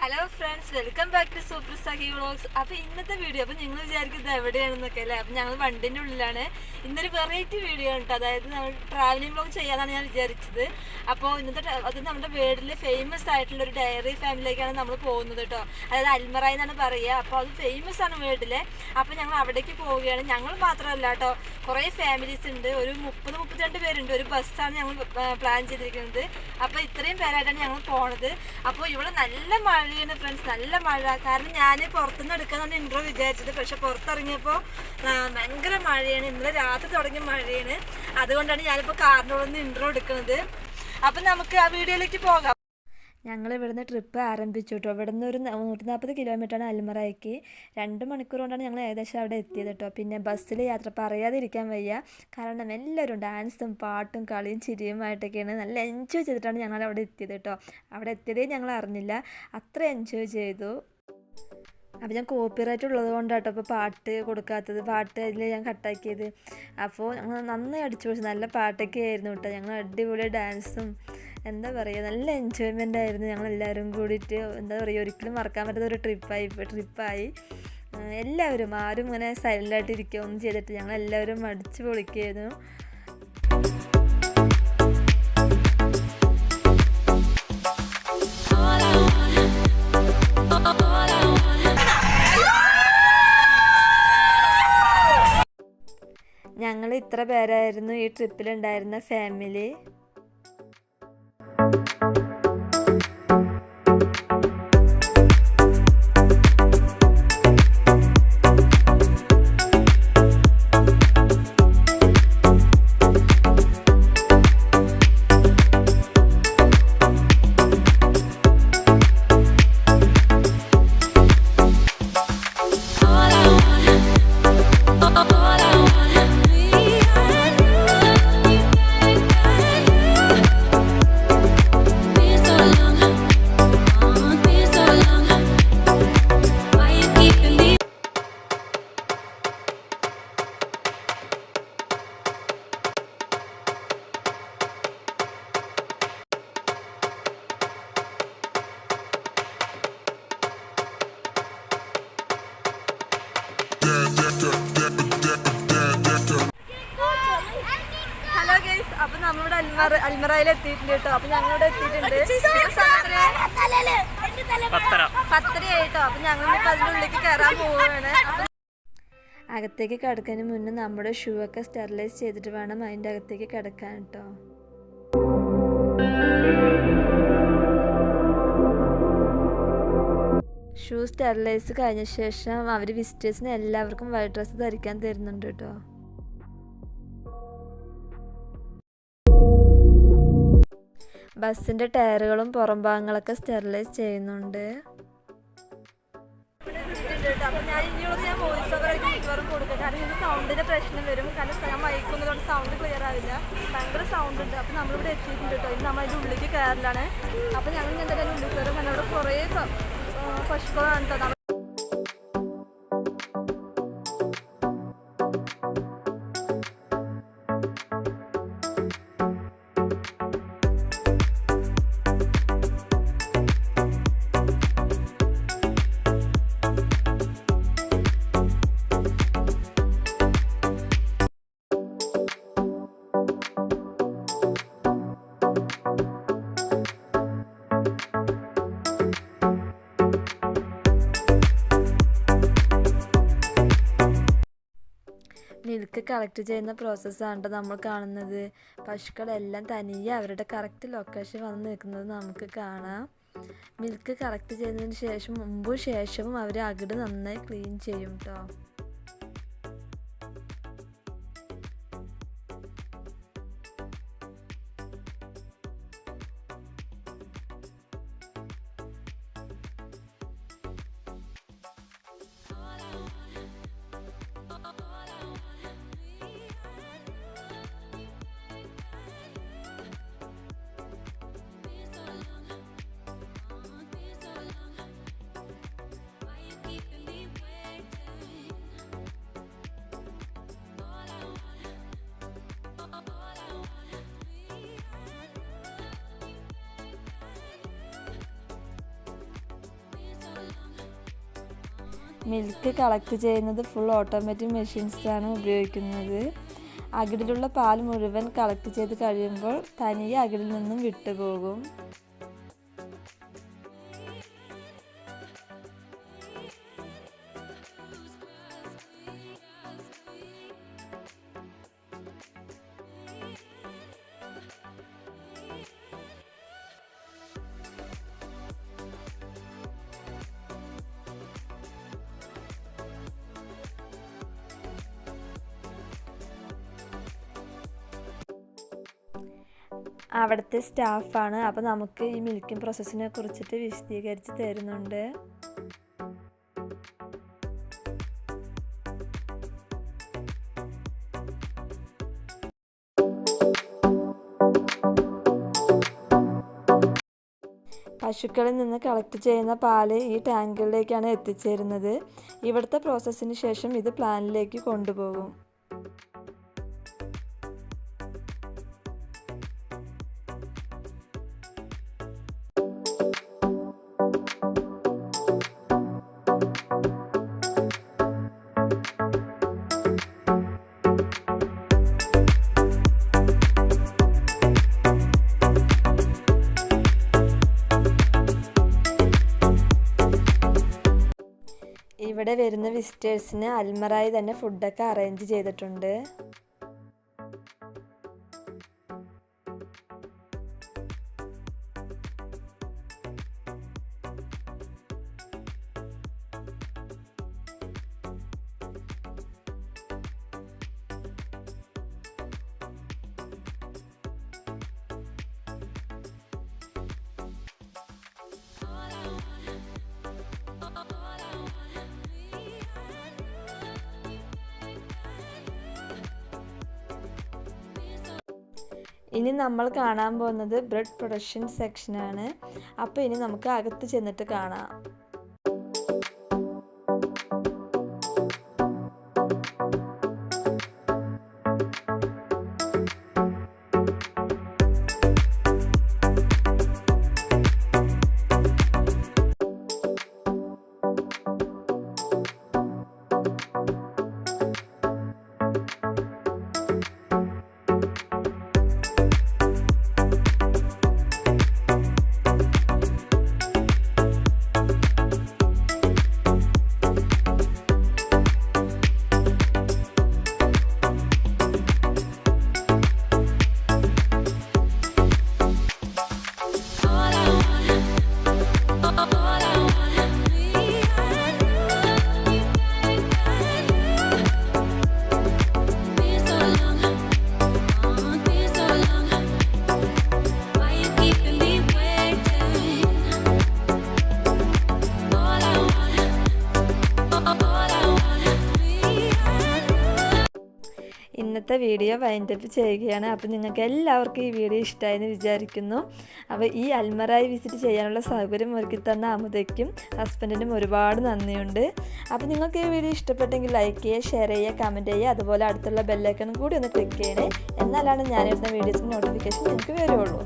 Hello friends, welcome back to super Sahi vlogs. അപ്പോൾ ഇന്നത്തെ video അപ്പോൾ നിങ്ങൾ വിചാരിക്കുന്നത് എവിടെയാണെന്നൊക്കെ അല്ലേ. അപ്പോൾ ഞങ്ങൾ വണ്ടിൻ്റെ ഉള്ളിലാണ്. ഇന്നൊരു വെറൈറ്റി വീഡിയോ ഉണ്ട്. അതായത് നമ്മൾ ട്രാവലിംഗ് വ്ളോഗ് ചെയ്യാനാണ് ഞാൻ വിചാരിച്ചത്. അപ്പോൾ അത് നമ്മുടെ വീട്ടിൽ ഫേമസ് ആയിട്ടുള്ള ഒരു ഡയറി ഫാമിലിയിലേക്കാണ് നമ്മൾ പോകുന്നത് കേട്ടോ. അതായത് അൽമറായി എന്നാണ് പറയുക. അപ്പോൾ അത് ഫേമസ് ആണ് വീട്ടിൽ. അപ്പോൾ ഞങ്ങൾ അവിടേക്ക് പോവുകയാണ്. ഞങ്ങൾ മാത്രമല്ല കേട്ടോ, കുറേ ഫാമിലീസ് ഉണ്ട്. ഒരു 30-32 പേരുണ്ട്. ഒരു ബസ്സാണ് ഞങ്ങൾ പ്ലാൻ ചെയ്തിരിക്കുന്നത്. അപ്പോൾ ഇത്രയും പേരായിട്ടാണ് ഞങ്ങൾ പോണത്. അപ്പോൾ ഇവിടെ നല്ല മഴയാണ് ഫ്രണ്ട്സ്, നല്ല മഴ. കാരണം ഞാൻ പുറത്തുനിന്ന് എടുക്കാന്നാണ് ഇൻട്രോ വിചാരിച്ചത്. പക്ഷെ പുറത്തിറങ്ങിയപ്പോൾ ഭയങ്കര മഴയാണ്. ഇന്നലെ രാത്രി തുടങ്ങിയ മഴയാണ്. അതുകൊണ്ടാണ് ഞാനിപ്പോൾ കാറിനോടൊന്ന് ഇൻട്രോ എടുക്കുന്നത്. അപ്പം നമുക്ക് ആ വീഡിയോയിലേക്ക് പോകാം. ഞങ്ങൾ ഇവിടുന്ന് ട്രിപ്പ് ആരംഭിച്ചു കേട്ടോ. ഇവിടുന്ന് ഒരു 140 കിലോമീറ്ററാണ് അൽമറായിക്ക്. 2 മണിക്കൂർ കൊണ്ടാണ് ഞങ്ങൾ ഏകദേശം അവിടെ എത്തിയത് കേട്ടോ. പിന്നെ ബസ്സിൽ യാത്ര പറയാതിരിക്കാൻ വയ്യ. കാരണം എല്ലാവരും ഡാൻസും പാട്ടും കളിയും ചിരിയുമായിട്ടൊക്കെയാണ്. നല്ല എൻജോയ് ചെയ്തിട്ടാണ് ഞങ്ങൾ അവിടെ എത്തിയത് കേട്ടോ. അവിടെ എത്തിയതേ ഞങ്ങൾ അറിഞ്ഞില്ല, അത്ര എൻജോയ് ചെയ്തു. അപ്പോൾ ഞാൻ കോപ്പിറൈറ്റ് ഉള്ളത് കൊണ്ടാട്ടോ അപ്പോൾ പാട്ട് കൊടുക്കാത്തത്. പാട്ട് അതിൽ ഞാൻ കട്ടാക്കിയത്. അപ്പോൾ ഞങ്ങൾ നന്നായി അടിച്ചു പൊളിച്ചു. നല്ല പാട്ടൊക്കെ ആയിരുന്നു കേട്ടോ. ഞങ്ങൾ അടിപൊളി ഡാൻസും എന്താ പറയുക, നല്ല എൻജോയ്മെൻ്റ് ആയിരുന്നു. ഞങ്ങളെല്ലാവരും കൂടിയിട്ട് എന്താ പറയുക, ഒരിക്കലും മറക്കാൻ പറ്റാത്ത ഒരു ട്രിപ്പായി. എല്ലാവരും ആരും ഇങ്ങനെ സൈലൻ്റായിട്ട് ഇരിക്കുകയൊന്നും ചെയ്തിട്ട് ഞങ്ങളെല്ലാവരും അടിച്ചു പൊളിക്കുകയായിരുന്നു. ഞങ്ങൾ ഇത്ര പേരായിരുന്നു ഈ ട്രിപ്പിലുണ്ടായിരുന്ന ഫാമിലി. ഹലോ ഗൈസ്, അപ്പൊ നമ്മളിവിടെ അൽമറായിൽ എത്തിയിട്ടുണ്ട് കേട്ടോ. അപ്പൊ ഞങ്ങളിവിടെ എത്തിയിട്ടുണ്ട് 10:30 ആയിട്ടോ. അപ്പൊ ഞങ്ങൾ അതിൻ്റെ ഉള്ളിലേക്ക് കയറാൻ പോവുകയാണ്. അകത്തേക്ക് കിടക്കുന്നതിന് മുന്നേ നമ്മുടെ ഷൂ ഒക്കെ സ്റ്റെറിലൈസ് ചെയ്തിട്ട് വേണം അതിൻ്റെ അകത്തേക്ക് കിടക്കാൻ കേട്ടോ. ഷൂ സ്റ്റെറിലൈസ് കഴിഞ്ഞ ശേഷം അവർ വിസിറ്റേഴ്സിന് എല്ലാവർക്കും വൈറ്റ് ഡ്രസ്സ് ധരിക്കാൻ തരുന്നുണ്ട് കേട്ടോ. ബസ്സിൻ്റെ ടയറുകളും പുറം ഭാഗങ്ങളൊക്കെ സ്റ്റെറിലൈസ് ചെയ്യുന്നുണ്ട്. അപ്പം ഞാൻ വോയിസ് ഓവർ കൊടുക്കുക. കാരണം ഇതിൻ്റെ സൗണ്ടിൻ്റെ പ്രശ്നം വരും. കാരണം ഞാൻ മയക്കുന്നതുകൊണ്ട് സൗണ്ട് ക്ലിയർ ആവില്ല. ഭയങ്കര സൗണ്ട് ഉണ്ട്. അപ്പം നമ്മളിവിടെ എത്തിയിട്ടുണ്ട് കേട്ടോ. ഇനി നമ്മൾ അതിൻ്റെ ഉള്ളിലേക്ക് കയറലാണ്. അപ്പം ഞങ്ങൾ എന്തായാലും ഉള്ളിൽ കയറും. കാരണം അവിടെ കുറേ പശുക്കളാണ് കേട്ടോ. മിൽക്ക് കളക്ട് ചെയ്യുന്ന പ്രോസസ്സാണ് നമ്മൾ കാണുന്നത്. പശുക്കളെല്ലാം തനിയെ അവരുടെ കറക്റ്റ് ലൊക്കേഷൻ വന്ന് നിൽക്കുന്നത് നമുക്ക് കാണാം. മിൽക്ക് കളക്ട് ചെയ്യുന്നതിന് ശേഷം മുമ്പും ശേഷവും അവർ അകിട് നന്നായി ക്ലീൻ ചെയ്യും കേട്ടോ. മിൽക്ക് കളക്ട് ചെയ്യുന്നത് ഫുൾ ഓട്ടോമാറ്റിക് മെഷീൻസാണ് ഉപയോഗിക്കുന്നത്. അകിടിലുള്ള പാൽ മുഴുവൻ കളക്ട് ചെയ്ത് കഴിയുമ്പോൾ തനിയെ അകിടിൽ നിന്നും വിട്ടുപോകും. അവിടുത്തെ സ്റ്റാഫാണ്, അപ്പോൾ നമുക്ക് ഈ മിൽക്കിംഗ് പ്രോസസ്സിനെ കുറിച്ചിട്ട് വിശദീകരിച്ച് തരുന്നുണ്ട്. പശുക്കളിൽ നിന്ന് കളക്ട് ചെയ്യുന്ന പാല് ഈ ടാങ്കുകളിലേക്കാണ് എത്തിച്ചേരുന്നത്. ഇവിടുത്തെ പ്രോസസ്സിന് ശേഷം ഇത് പ്ലാന്റിലേക്ക് കൊണ്ടുപോകും. ഇവിടെ വരുന്ന വിസിറ്റേഴ്സിന് അൽമറായി തന്നെ ഫുഡൊക്കെ അറേഞ്ച് ചെയ്തിട്ടുണ്ട്. ഇനി നമ്മൾ കാണാൻ പോകുന്നത് ബ്രെഡ് പ്രൊഡക്ഷൻ സെക്ഷനാണ്. അപ്പോൾ ഇനി നമുക്ക് അകത്ത് ചെന്നിട്ട് കാണാം. ഇന്നത്തെ വീഡിയോ വൈൻഡപ്പ് ചെയ്യുകയാണ്. അപ്പോൾ നിങ്ങൾക്ക് എല്ലാവർക്കും ഈ വീഡിയോ ഇഷ്ടമായെന്ന് വിചാരിക്കുന്നു. അപ്പോൾ ഈ അൽമറായി വിസിറ്റ് ചെയ്യാനുള്ള സൗകര്യം ഒരുക്കി തന്ന അമുദയ്ക്കും ഹസ്ബൻഡിനും ഒരുപാട് നന്ദിയുണ്ട്. അപ്പോൾ നിങ്ങൾക്ക് ഈ വീഡിയോ ഇഷ്ടപ്പെട്ടെങ്കിൽ ലൈക്ക് ചെയ്യുക, ഷെയർ ചെയ്യുക, കമൻറ്റ് ചെയ്യുക. അതുപോലെ അടുത്തുള്ള ബെല്ലൈക്കൺ കൂടി ഒന്ന് ക്ലിക്ക് ചെയ്യണേ. എന്നാലാണ് ഞാനിടുന്ന വീഡിയോസിന് നോട്ടിഫിക്കേഷൻ നിങ്ങൾക്ക് വരുള്ളൂ.